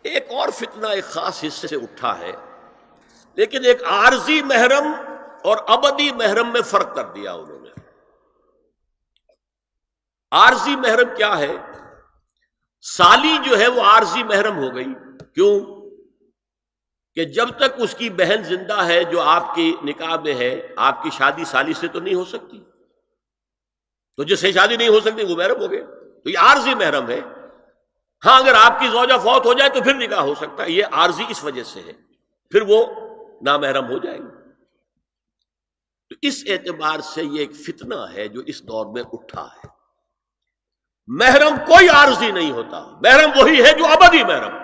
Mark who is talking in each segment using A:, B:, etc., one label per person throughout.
A: ایک اور فتنہ ایک خاص حصے سے اٹھا ہے، لیکن ایک عارضی محرم اور ابدی محرم میں فرق کر دیا انہوں نے۔ عارضی محرم کیا ہے؟ سالی جو ہے وہ عارضی محرم ہو گئی۔ کیوں؟ کہ جب تک اس کی بہن زندہ ہے جو آپ کی نکاح میں ہے، آپ کی شادی سالی سے تو نہیں ہو سکتی، تو جس سے شادی نہیں ہو سکتی وہ محرم ہو گئے، تو یہ عارضی محرم ہے۔ ہاں اگر آپ کی زوجہ فوت ہو جائے تو پھر نکاح ہو سکتا ہے، یہ عارضی اس وجہ سے ہے، پھر وہ نامحرم ہو جائے گی۔ تو اس اعتبار سے یہ ایک فتنہ ہے جو اس دور میں اٹھا ہے۔ محرم کوئی عارضی نہیں ہوتا، محرم وہی ہے جو ابدی محرم۔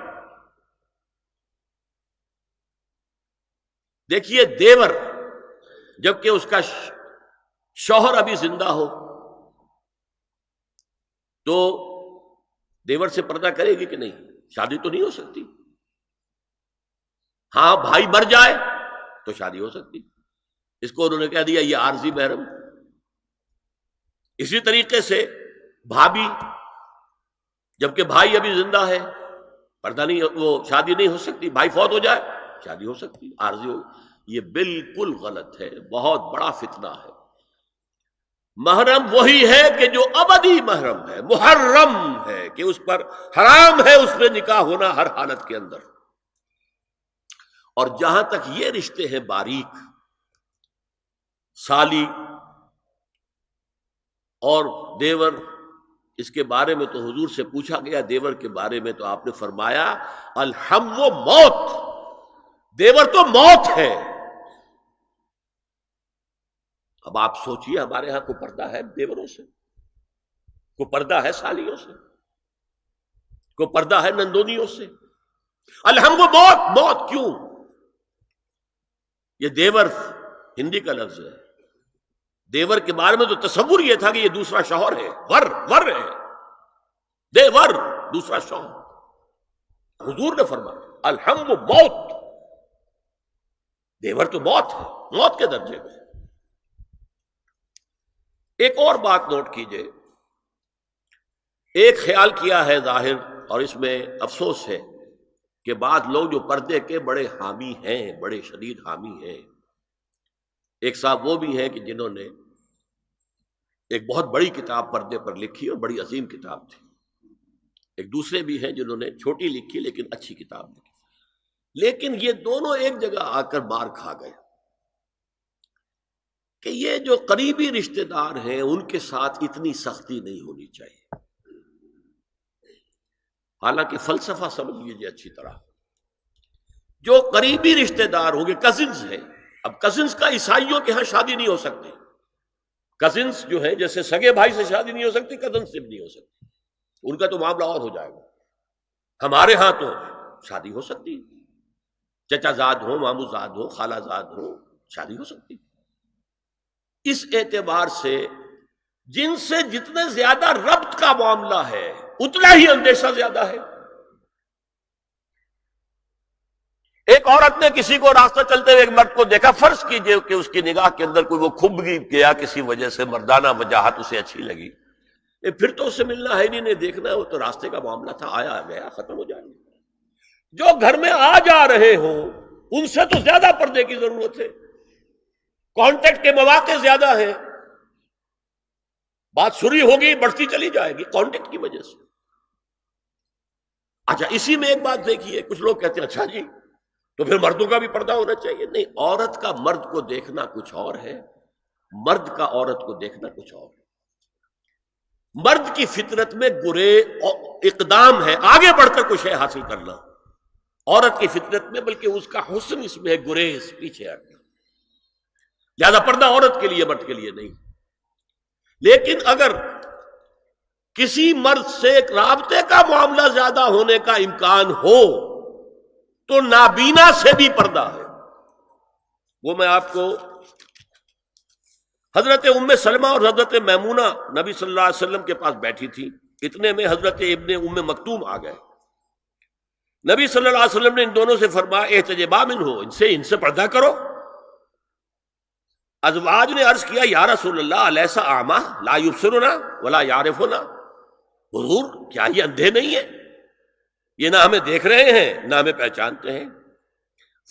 A: دیکھیے دیور، جبکہ اس کا شوہر ابھی زندہ ہو تو دیور سے پردہ کرے گی کہ نہیں؟ شادی تو نہیں ہو سکتی۔ ہاں بھائی مر جائے تو شادی ہو سکتی، اس کو انہوں نے کہہ دیا یہ عارضی محرم۔ اسی طریقے سے بھابھی، جبکہ بھائی ابھی زندہ ہے، پردہ نہیں، وہ شادی نہیں ہو سکتی، بھائی فوت ہو جائے شادی ہو سکتی، عارضی ہو۔ یہ بالکل غلط ہے، بہت بڑا فتنہ ہے۔ محرم وہی ہے کہ جو ابدی محرم ہے، محرم ہے کہ اس پر حرام ہے اس میں نکاح ہونا ہر حالت کے اندر۔ اور جہاں تک یہ رشتے ہیں باریک، سالی اور دیور، اس کے بارے میں تو حضور سے پوچھا گیا دیور کے بارے میں، تو آپ نے فرمایا الحم و موت، دیور تو موت ہے۔ اب آپ سوچئے ہمارے ہاں کو پردہ ہے دیوروں سے، کو پردہ ہے سالیوں سے، کو پردہ ہے نندونیوں سے؟ الحم و موت، موت کیوں؟ یہ دیور ہندی کا لفظ ہے، دیور کے بارے میں تو تصور یہ تھا کہ یہ دوسرا شوہر ہے، ور ہے، دیور دوسرا شوہر۔ حضور نے فرمایا الحم و موت، دیور تو موت ہے، موت کے درجے میں۔ ایک اور بات نوٹ کیجئے، ایک خیال کیا ہے ظاہر، اور اس میں افسوس ہے کہ بعض لوگ جو پردے کے بڑے حامی ہیں، بڑے شدید حامی ہیں، ایک صاحب وہ بھی ہیں کہ جنہوں نے ایک بہت بڑی کتاب پردے پر لکھی اور بڑی عظیم کتاب تھی، ایک دوسرے بھی ہیں جنہوں نے چھوٹی لکھی لیکن اچھی کتاب لکھی، لیکن یہ دونوں ایک جگہ آ کر مار کھا گئے کہ یہ جو قریبی رشتہ دار ہیں ان کے ساتھ اتنی سختی نہیں ہونی چاہیے۔ حالانکہ فلسفہ سمجھ لیجیے اچھی طرح، جو قریبی رشتہ دار ہوں گے، کزنز ہیں، اب کزنز کا عیسائیوں کے ہاں شادی نہیں ہو سکتی، کزنز جو ہے جیسے سگے بھائی سے شادی نہیں ہو سکتی، کزنز سے بھی نہیں ہو سکتی، ان کا تو معاملہ اور ہو جائے گا۔ ہمارے ہاں تو شادی ہو سکتی، چچا زاد ہو، مامو زاد ہو، خالہ زاد ہو، شادی ہو سکتی۔ اس اعتبار سے جن سے جتنے زیادہ ربط کا معاملہ ہے اتنا ہی اندیشہ زیادہ ہے۔ ایک عورت نے کسی کو راستہ چلتے ہوئے ایک مرد کو دیکھا، فرض کیجئے کہ اس کی نگاہ کے اندر کوئی وہ کھب گیا کسی وجہ سے، مردانہ وجاہت اسے اچھی لگی، پھر تو اسے ملنا ہے نہیں دیکھنا ہے، وہ تو راستے کا معاملہ تھا، آیا گیا ختم ہو جائے گا۔ جو گھر میں آ جا رہے ہوں ان سے تو زیادہ پردے کی ضرورت ہے، کانٹیکٹ کے مواقع زیادہ ہیں، بات شروع ہوگی بڑھتی چلی جائے گی کانٹیکٹ کی وجہ سے۔ اچھا اسی میں ایک بات دیکھیے، کچھ لوگ کہتے ہیں اچھا جی تو پھر مردوں کا بھی پردہ ہونا چاہیے۔ نہیں، عورت کا مرد کو دیکھنا کچھ اور ہے، مرد کا عورت کو دیکھنا کچھ اور ہے۔ مرد کی فطرت میں گرے اقدام ہے، آگے بڑھ کر کچھ ہے حاصل کرنا، عورت کی فطرت میں بلکہ اس کا حسن اس میں ہے گریز، پیچھے ہٹنا، لہذا پردہ عورت کے لیے مرد کے لیے نہیں۔ لیکن اگر کسی مرد سے ایک رابطے کا معاملہ زیادہ ہونے کا امکان ہو تو نابینا سے بھی پردہ ہے۔ وہ میں آپ کو حضرت ام سلمہ اور حضرت میمونہ نبی صلی اللہ علیہ وسلم کے پاس بیٹھی تھی، اتنے میں حضرت ابن ام مکتوم آ گئے۔ نبی صلی اللہ علیہ وسلم نے ان دونوں سے فرمایا احتجبا منہ، ان سے پردہ کرو۔ ازواج نے عرض کیا یا رسول اللہ الیس اعمی لا یبصرنا ولا یعرفنا، حضور کیا یہ اندھے نہیں ہیں؟ یہ نہ ہمیں دیکھ رہے ہیں نہ ہمیں پہچانتے ہیں.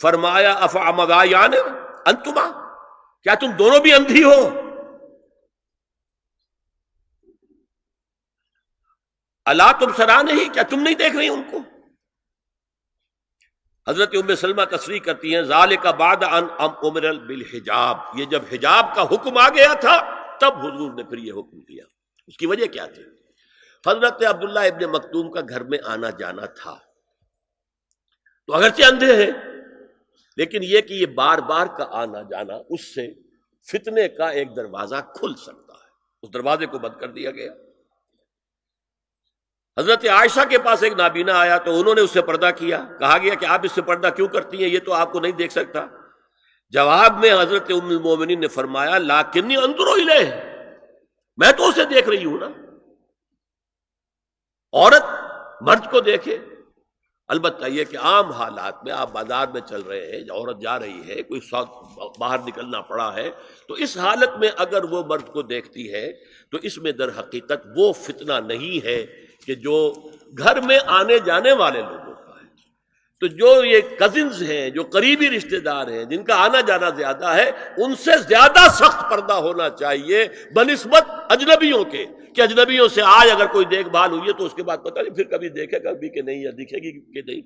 A: فرمایا افعمدایان انتما، کیا تم دونوں بھی اندھی ہو؟ الا تبصران ہی، کیا تم نہیں دیکھ رہی ان کو؟ حضرت ام سلمہ تصریح کرتی ہیں ذالک بعد ان امر بالحجاب، یہ جب حجاب کا حکم آ گیا تھا تب حضور نے پھر یہ حکم دیا. اس کی وجہ کیا تھی؟ حضرت عبداللہ ابن مکتوم کا گھر میں آنا جانا تھا، تو اگرچہ اندھے ہیں لیکن یہ کہ یہ بار بار کا آنا جانا اس سے فتنے کا ایک دروازہ کھل سکتا ہے، اس دروازے کو بند کر دیا گیا. حضرت عائشہ کے پاس ایک نابینا آیا تو انہوں نے اس سے پردہ کیا، کہا گیا کہ آپ اس سے پردہ کیوں کرتی ہیں، یہ تو آپ کو نہیں دیکھ سکتا. جواب میں حضرت ام المومنین نے فرمایا لاکنی انظر الیہ، میں تو اسے دیکھ رہی ہوں نا. عورت مرد کو دیکھے، البتہ یہ کہ عام حالات میں آپ بازار میں چل رہے ہیں، عورت جا رہی ہے، کوئی باہر نکلنا پڑا ہے، تو اس حالت میں اگر وہ مرد کو دیکھتی ہے تو اس میں در حقیقت وہ فتنہ نہیں ہے کہ جو گھر میں آنے جانے والے لوگوں کا ہے. تو جو یہ کزنز ہیں، جو قریبی رشتہ دار ہیں، جن کا آنا جانا زیادہ ہے، ان سے زیادہ سخت پردہ ہونا چاہیے بنسبت اجنبیوں کے، کہ اجنبیوں سے آج اگر کوئی دیکھ بھال ہوئی ہے تو اس کے بعد پتہ نہیں پھر کبھی دیکھے گا بھی کہ نہیں یا دکھے گی کہ نہیں.